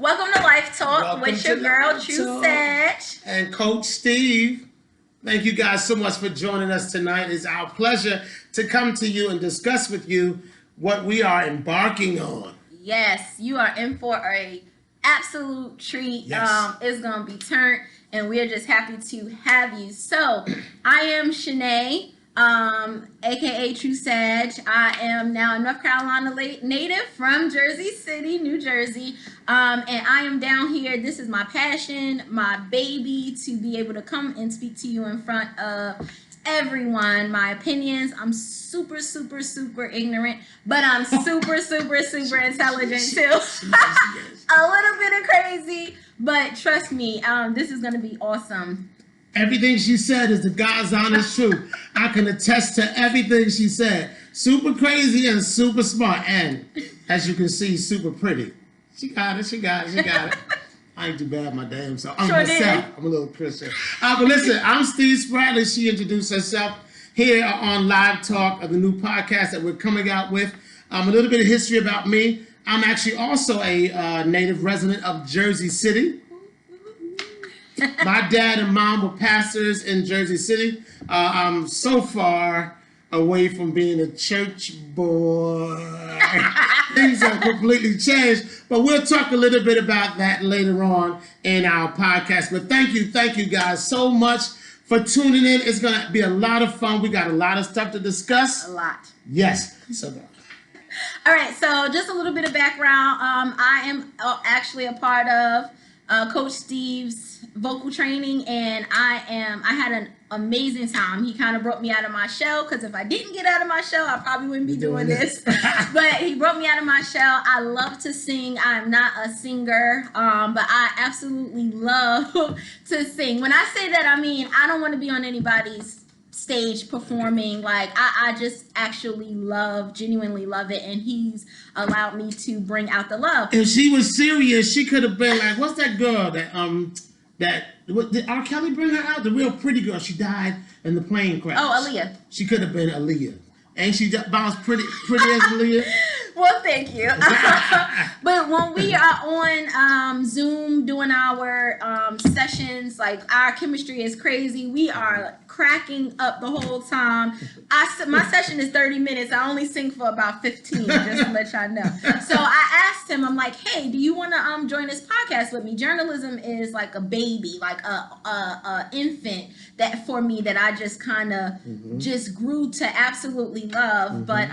Welcome to Life Talk Welcome with your to girl, Life True Talk. Sedge. And Coach Steve. Thank you guys so much for joining us tonight. It's our pleasure to come to you and discuss with you what we are embarking on. Yes, you are in for a absolute treat. Yes. It's going to be turned, and we're just happy to have you. So, I am Shanae, aka True Sedge. I am now a North Carolina native from Jersey City, New Jersey. And I am down here. This is my passion, my baby, to be able to come and speak to you in front of everyone. My opinions. I'm super ignorant, but I'm super intelligent too. A little bit of crazy, but trust me, this is going to be awesome. Everything she said is the God's honest truth. I can attest to everything she said. Super crazy and super smart. And as you can see, super pretty. She got it. I ain't too bad, my damn self. I'm myself. I'm a little Christian. But listen, I'm Steve Spradley. She introduced herself here on Live Talk of the new podcast that we're coming out with. A little bit of history about me. I'm actually also a native resident of Jersey City. My dad and mom were pastors in Jersey City. I'm so far away from being a church boy. Things have completely changed. But we'll talk a little bit about that later on in our podcast. But thank you guys so much for tuning in. It's going to be a lot of fun. We got a lot of stuff to discuss. A lot. Yes. So all right, so just a little bit of background. I am actually a part of Coach Steve's vocal training, and I had an amazing time. He kind of brought me out of my shell, because if I didn't get out of my shell, I probably wouldn't be doing this. But he brought me out of my shell. I love to sing. I'm not a singer, but I absolutely love to sing. When I say that, I mean I don't want to be on anybody's stage performing. Like I just actually genuinely love it, and he's allowed me to bring out the love. If she was serious, she could have been like, what's that girl did R. Kelly bring her out? The real pretty girl. She died in the plane crash. Oh, Aaliyah. She could have been Aaliyah. Ain't she bounced pretty as Aaliyah? Well, thank you. But when we are on Zoom doing our sessions, like our chemistry is crazy. We are cracking up the whole time. My session is 30 minutes. I only sing for about 15, just to let y'all know. So I asked him, I'm like, hey, do you want to join this podcast with me? Journalism is like a baby, like a infant that for me that I just kind of just grew to absolutely love. But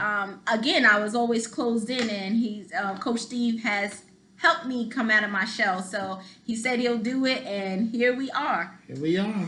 again, I was always closed in, and he's Coach Steve has helped me come out of my shell. So he said he'll do it, and here we are. Here we are.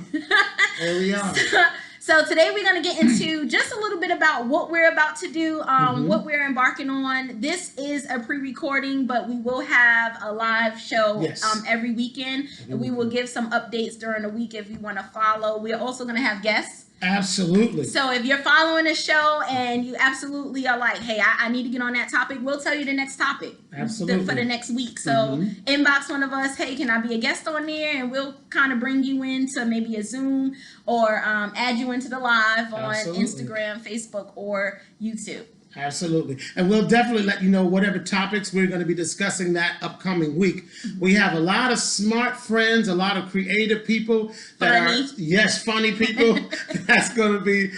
So today we're going to get into just a little bit about what we're about to do, what we're embarking on. This is a pre-recording, but we will have a live show every weekend. And we will give some updates during the week if you want to follow. We're also going to have guests. Absolutely. So if you're following a show and you absolutely are like, hey, I need to get on that topic, we'll tell you the next topic. Absolutely. For the next week. So inbox one of us, hey, can I be a guest on there? And we'll kind of bring you into maybe a Zoom or add you into the live on Instagram, Facebook, or YouTube. Absolutely. And we'll definitely let you know whatever topics we're going to be discussing that upcoming week. We have a lot of smart friends, a lot of creative people funny people that's going to be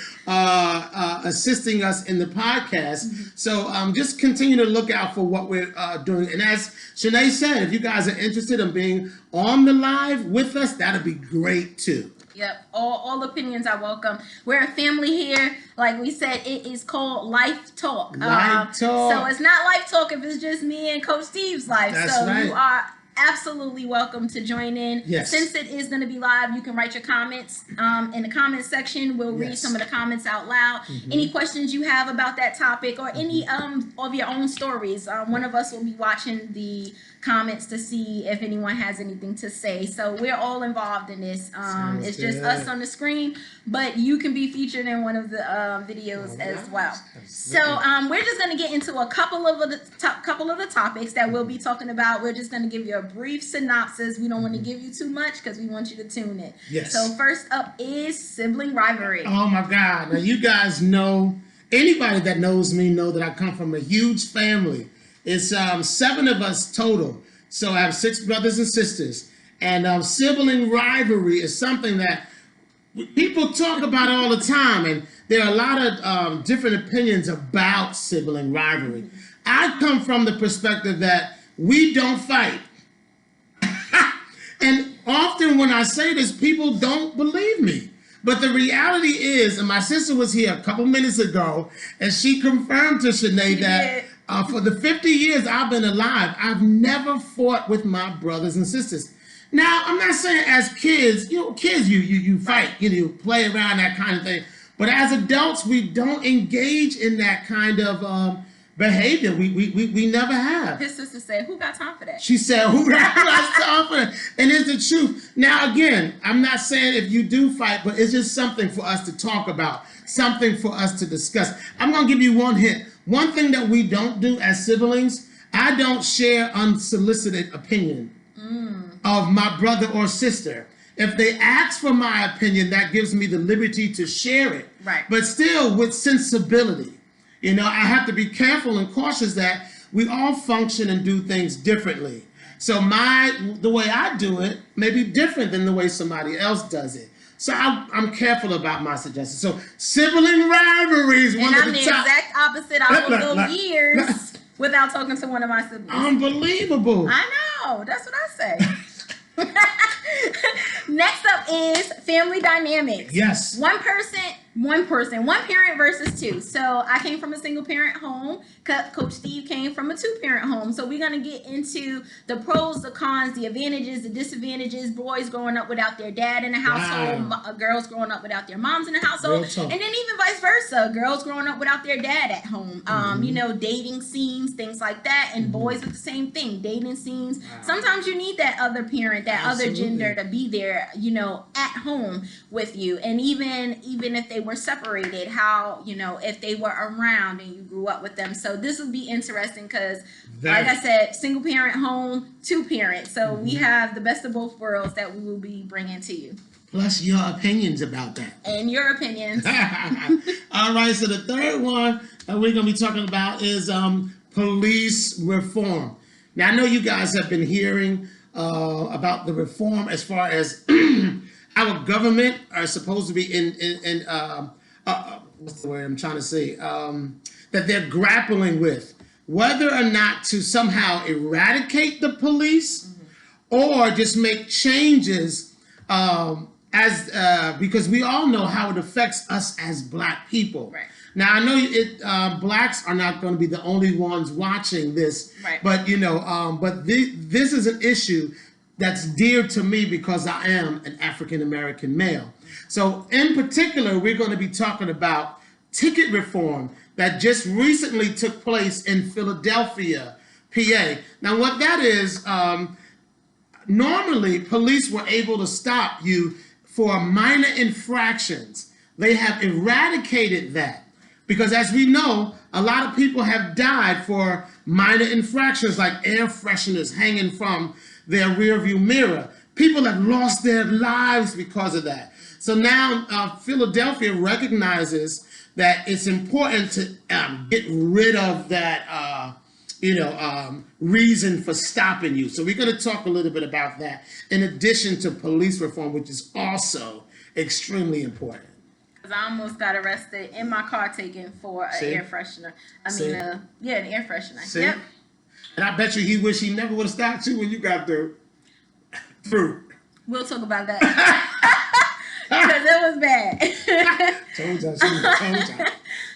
assisting us in the podcast. So just continue to look out for what we're doing. And as Shanae said, if you guys are interested in being on the live with us, that'll be great too. Yep, all opinions are welcome. We're a family here. Like we said, it is called Life Talk. Life Talk. So it's not Life Talk if it's just me and Coach Steve's life. That's so right. You are absolutely welcome to join in. Yes. Since it is going to be live, you can write your comments in the comments section. We'll read some of the comments out loud. Any questions you have about that topic, or any of your own stories, one of us will be watching the comments to see if anyone has anything to say. So we're all involved in this. It's just us on the screen, but you can be featured in one of the videos as well. So we're just going to get into a couple of the topics that we'll be talking about. We're just going to give you a brief synopsis. We don't want to give you too much because we want you to tune in. Yes. So first up is sibling rivalry. Oh my God. Now you guys know, anybody that knows me know that I come from a huge family. It's 7 of us total. So I have 6 brothers and sisters. And sibling rivalry is something that people talk about all the time. And there are a lot of different opinions about sibling rivalry. I come from the perspective that we don't fight. And often when I say this, people don't believe me. But the reality is, and my sister was here a couple minutes ago, and she confirmed to Shanae that for the 50 years I've been alive, I've never fought with my brothers and sisters. Now, I'm not saying as kids, you fight, you play around, that kind of thing. But as adults, we don't engage in that kind of behavior. We never have. His sister said, "Who got time for that?" She said, "Who got time for that?" And it's the truth. Now, again, I'm not saying if you do fight, but it's just something for us to talk about, something for us to discuss. I'm going to give you one hint. One thing that we don't do as siblings, I don't share unsolicited opinion of my brother or sister. If they ask for my opinion, that gives me the liberty to share it. Right. But still with sensibility. You know, I have to be careful and cautious that we all function and do things differently. So the way I do it may be different than the way somebody else does it. So I'm careful about my suggestions. So sibling rivalries, one of the top. And I'm the exact opposite. I will go years without talking to one of my siblings. Unbelievable. I know. That's what I say. Next up is family dynamics. Yes. One parent versus 2. So I came from a single parent home. Coach Steve came from a 2-parent home. So we're going to get into the pros, the cons, the advantages, the disadvantages, boys growing up without their dad in the household, girls growing up without their moms in the household, and then even vice versa, girls growing up without their dad at home. You know, dating scenes, things like that, and boys with the same thing, dating scenes. Sometimes you need that other parent, that other gender to be there, you know, at home with you. And even if they were separated, how, you know, if they were around and you grew up with them. So this will be interesting because, like I said, single parent home, 2 parents. So we have the best of both worlds that we will be bringing to you. Plus your opinions about that. And your opinions. All right, so the third one that we're going to be talking about is police reform. Now, I know you guys have been hearing about the reform as far as our government are supposed to be in what's the word I'm trying to say? That they're grappling with whether or not to somehow eradicate the police or just make changes because we all know how it affects us as Black people. Right. Now, I know Blacks are not going to be the only ones watching this, but you know, this is an issue that's dear to me because I am an African American male. So in particular, we're going to be talking about ticket reform that just recently took place in Philadelphia, PA. Now, what that is, normally police were able to stop you for minor infractions. They have eradicated that because, as we know, a lot of people have died for minor infractions like air fresheners hanging from their rearview mirror. People have lost their lives because of that. So now Philadelphia recognizes that it's important to get rid of that, reason for stopping you. So we're going to talk a little bit about that in addition to police reform, which is also extremely important. Because I almost got arrested in my car taken for an air freshener. An air freshener. See? Yep. And I bet you he wish he never would have stopped you when you got through. We'll talk about that. Because it was bad. Told y'all.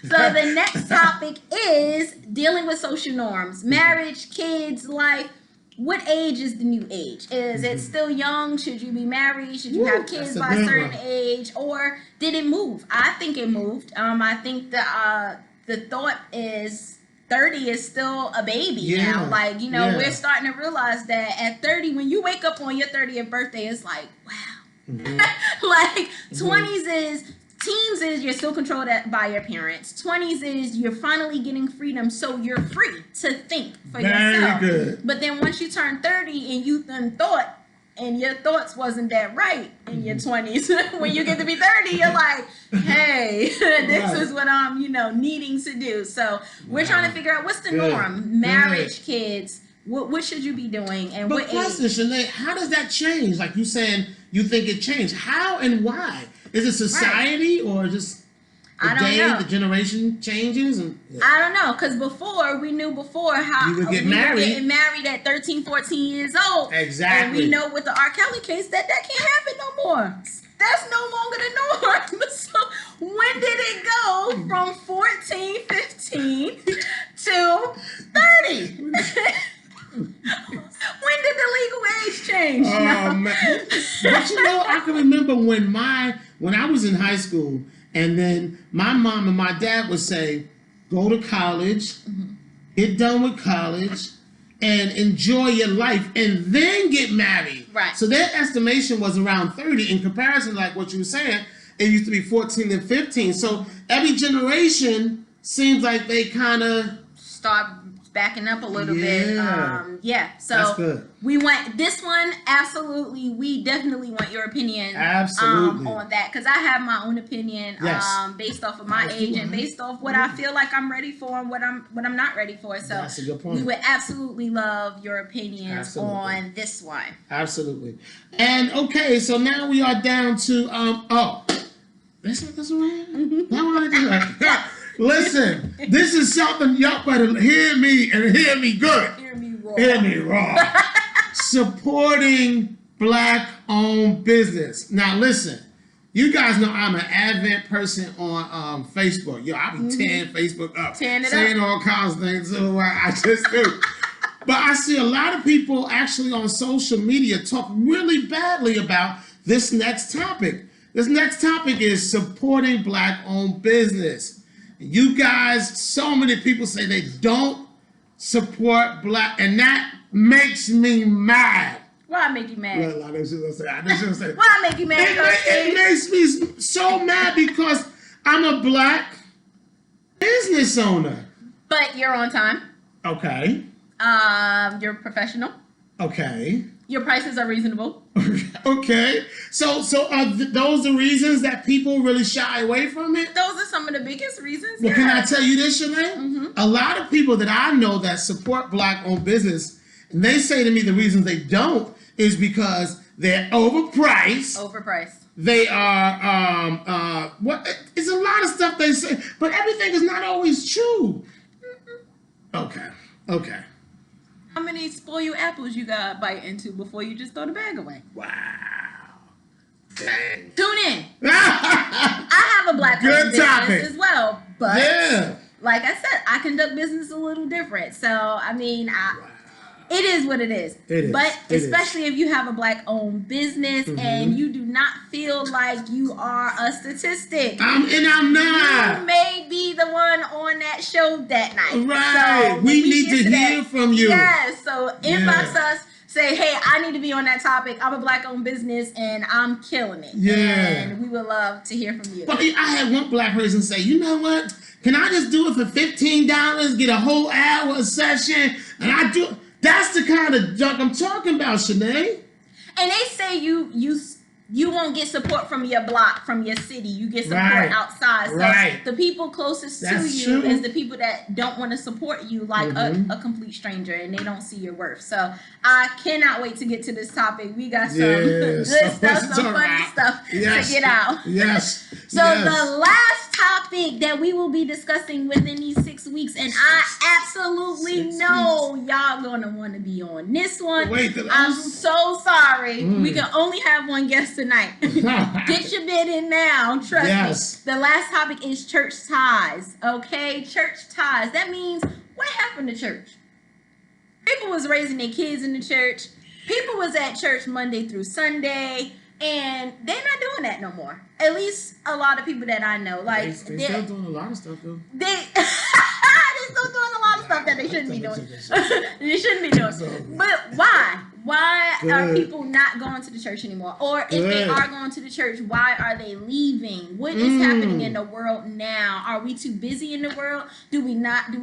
So the next topic is dealing with social norms. Marriage, kids, life. What age is the new age? Is it still young? Should you be married? Should you have kids by a certain age? Or did it move? I think it moved. I think the thought is 30 is still a baby now. Like, you know, we're starting to realize that at 30, when you wake up on your 30th birthday, it's like, wow. Like 20s is, teens is you're still controlled by your parents. 20s is you're finally getting freedom, so you're free to think for yourself. Good. But then once you turn 30 and you done thought, and your thoughts wasn't that right in your 20s, when you get to be 30, you're like, hey, this is what I'm, needing to do. So we're trying to figure out what's the norm. Marriage, kids, What should you be doing, and But what question, age? Shanae, how does that change? Like you saying, you think it changed. How and why? Is it society or just the I don't day, know. the generation changes? And I don't know, because before we knew how You would get we married. were getting married at 13, 14 years old. Exactly. And we know with the R. Kelly case that can't happen no more. That's no longer the norm. So when did it go from 14, 15 to 30? When did the legal age change? Man. But you know, I can remember when I was in high school, and then my mom and my dad would say, go to college, get done with college, and enjoy your life, and then get married. Right. So their estimation was around 30. In comparison, like what you were saying, it used to be 14 and 15. So every generation seems like they kind of Start backing up a little bit. So That's good. we want this one. Absolutely, we definitely want your opinion. Absolutely. On that, because I have my own opinion. Yes. Based off of my age and based off what I feel like I'm ready for and what I'm not ready for. So That's a good point. we would absolutely love your opinions Absolutely. on this one. Absolutely. And okay, so now we are down to this one. That one I did. Listen, this is something y'all better hear me and hear me good. Hear me roar. Hear me raw. Supporting Black-owned business. Now listen, you guys know I'm an advent person on Facebook. Yo, I be tearing Facebook up, saying all kinds of things. So I just do. But I see a lot of people actually on social media talk really badly about this next topic. This next topic is supporting Black-owned business. You guys, so many people say they don't support Black, and that makes me mad. Why make you mad? Well, I didn't say that. Why make you mad? It makes me so mad because I'm a Black business owner. But you're on time. Okay. You're professional. Okay. Your prices are reasonable. Okay. So are those the reasons that people really shy away from it? Those are some of the biggest reasons. Well, yeah. can I tell you this, Shanae? A lot of people that I know that support Black-owned business, and they say to me the reasons they don't is because they're overpriced. Overpriced. They are it's a lot of stuff they say, but everything is not always true. Okay. How many spoil you apples you got to bite into before you just throw the bag away? Wow. Dang. Tune in. I have a Black-owned business topic. as well, but Yeah. like I said, I conduct business a little different. So I mean, it is what it is. It is. But It is. especially if you have a Black-owned business and you do not feel like you are a statistic. I'm You not. may be the one on that show that night. Right. So We when need get to hear that, from you. Yes. So inbox Yeah. us. Say, hey, I need to be on that topic. I'm a Black-owned business and I'm killing it. Yeah. And we would love to hear from you. But I had one Black person say, you know what? Can I just do it for $15, get a whole hour a session? And I do. That's the kind of junk I'm talking about, Shanae. And they say you won't get support from your block, from your city. You get support Right. outside. So Right. the people closest That's to you true. is the people that don't want to support you like a complete stranger, and they don't see your worth. So I cannot wait to get to this topic. We got some good stuff, some fun stuff to get out. Yes. So the last topic that we will be discussing within these 6 weeks, and I absolutely 6 know y'all gonna want to be on this one. Wait, I'm so sorry. We can only have one guest tonight. Get your bid in now. Trust me. The last topic is church ties. Okay, church ties. That means what happened to church? People was raising their kids in the church. People was at church Monday through Sunday. And they're not doing that no more. At least a lot of people that I know. Like They still doing a lot of stuff though. they're still doing a lot of stuff that they shouldn't be doing. They shouldn't be doing. But why? Why are people not going to the church anymore? Or if they are going to the church, why are they leaving? What is happening in the world now? Are we too busy in the world? Do we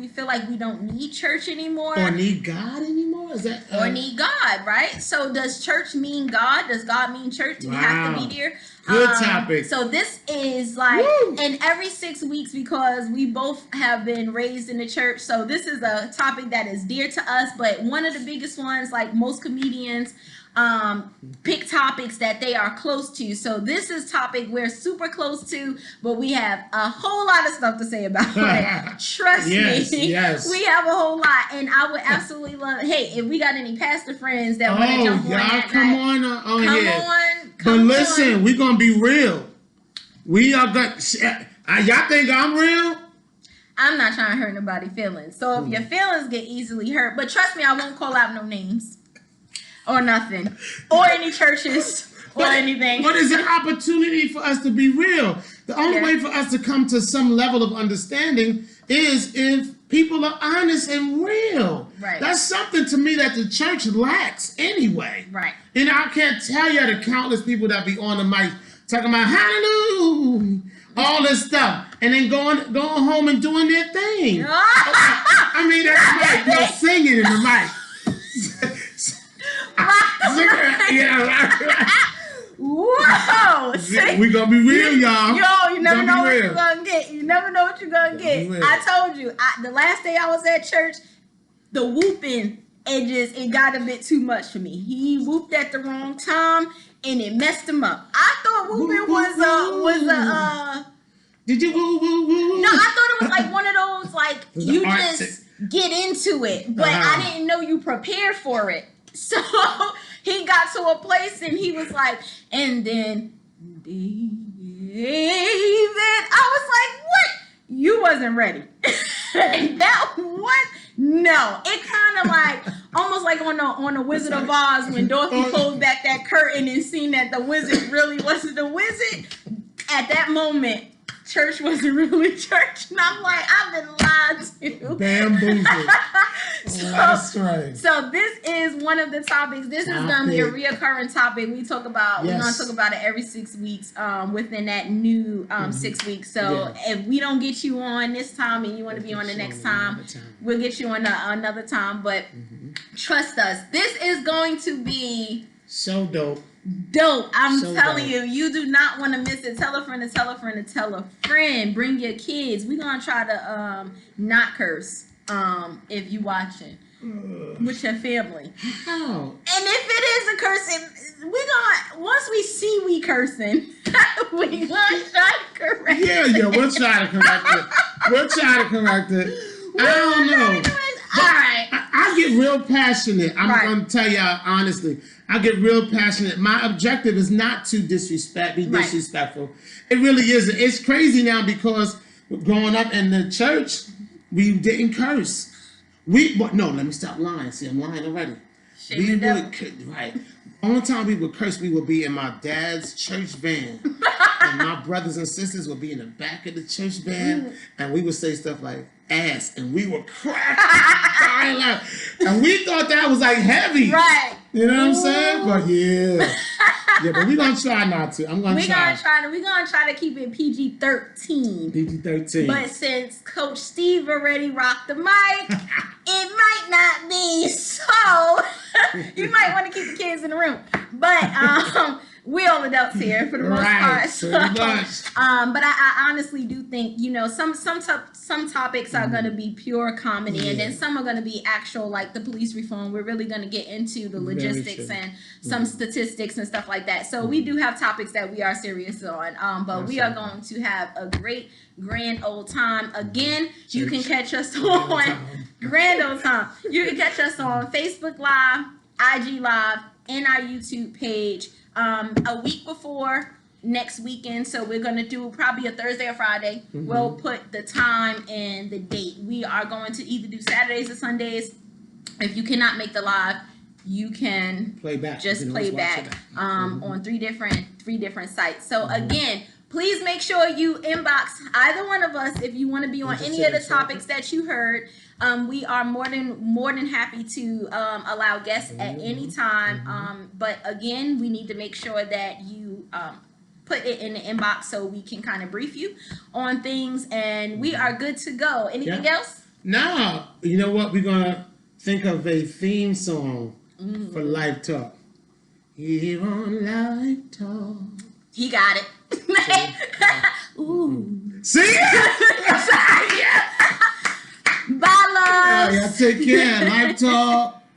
feel like we don't need church anymore? Or need God anymore? Is that Or need God, right? So does church mean God? Does God mean church? Do we have to be there? Good topic. So this is like, Woo! and every 6 weeks, because we both have been raised in the church. So this is a topic that is dear to us. But one of the biggest ones, like most comedians, pick topics that they are close to. So this is topic we're super close to, but we have a whole lot of stuff to say about it. Trust me, Yes. we have a whole lot, and I would absolutely love. Hey, if we got any pastor friends that want to jump on that, come on. But listen, we're gonna be real. We are good. Y'all think I'm real? I'm not trying to hurt nobody's feelings. So if your feelings get easily hurt, but trust me, I won't call out no names. Or nothing. Or any churches. Or anything. But it's an opportunity for us to be real. The only way for us to come to some level of understanding is if people are honest and real. Right. That's something to me that the church lacks anyway. Right. And I can't tell you the countless people that be on the mic talking about hallelujah, all this stuff, and then going home and doing their thing. I mean, that's right. They're singing in the mic. Whoa! We gonna be real, y'all. Yo, you never know what you're gonna get. You never know what you're gonna get. I told you, the last day I was at church, the whooping, it got a bit too much for me. He whooped at the wrong time, and it messed him up. I thought whooping was a. Did you woo woo woo? No, I thought it was like one of those like you just get into it, but I didn't know you prepare for it. So he got to a place and he was like, and then David, I was like, what? You wasn't ready. That what? No, it kind of like almost like on the Wizard of Oz when Dorothy pulled back that curtain and seen that the wizard really wasn't the wizard. At that moment, church wasn't really church, and I'm like, I've been lied to. Bamboozled. That's right. So this is one of the topics. This is gonna be a reoccurring topic. We talk about. We're gonna talk about it every 6 weeks. Within that new 6 weeks. So if we don't get you on this time and you want to be on the next time, we'll get you on another time. But trust us, this is going to be so dope. I'm telling you, you do not want to miss it. Tell a friend to tell a friend to tell a friend. Bring your kids. We're gonna try to not curse if you watching with your family. How? And if it is a cursing, we gonna once we see we cursing, we gonna try to correct it. Yeah, we'll try to correct it. I don't know. All right. I get real passionate. I'm gonna tell y'all honestly. I get real passionate. My objective is not to be disrespectful. It really isn't. It's crazy now because growing up in the church, we didn't curse. No, let me stop lying. See, I'm lying already. Right. Only time we would curse, we would be in my dad's church van. And my brothers and sisters would be in the back of the church van. And we would say stuff like, ass. And we would crack. And we thought that was like heavy. Right. You know what I'm saying? But but we're gonna try not to. We're gonna try to keep it PG-13. PG-13. But since Coach Steve already rocked the mic, it might not be. So you might want to keep the kids in the room. But we all adults here for the most part. So, but I honestly do think, some topics are going to be pure comedy, and then some are going to be actual, like the police reform. We're really going to get into the logistics and some statistics and stuff like that. So we do have topics that we are serious on, but we are going to have a great, grand old time. Again, you can catch us on grand old time. You can catch us on Facebook Live, IG Live, and our YouTube page. A week before next weekend, so we're going to do probably a Thursday or Friday. We'll put the time and the date. We are going to either do Saturdays or Sundays. If you cannot make the live, you can play back on three different sites. So again, please make sure you inbox either one of us if you want to be on any of the topics that you heard. We are more than happy to allow guests at any time. But again, we need to make sure that you put it in the inbox so we can kind of brief you on things, and we are good to go. Anything else? No. You know what? We're gonna think of a theme song for Life Talk. Here on Life Talk. He got it. Ooh. See? Bye, love. Y'all take care. Life talk.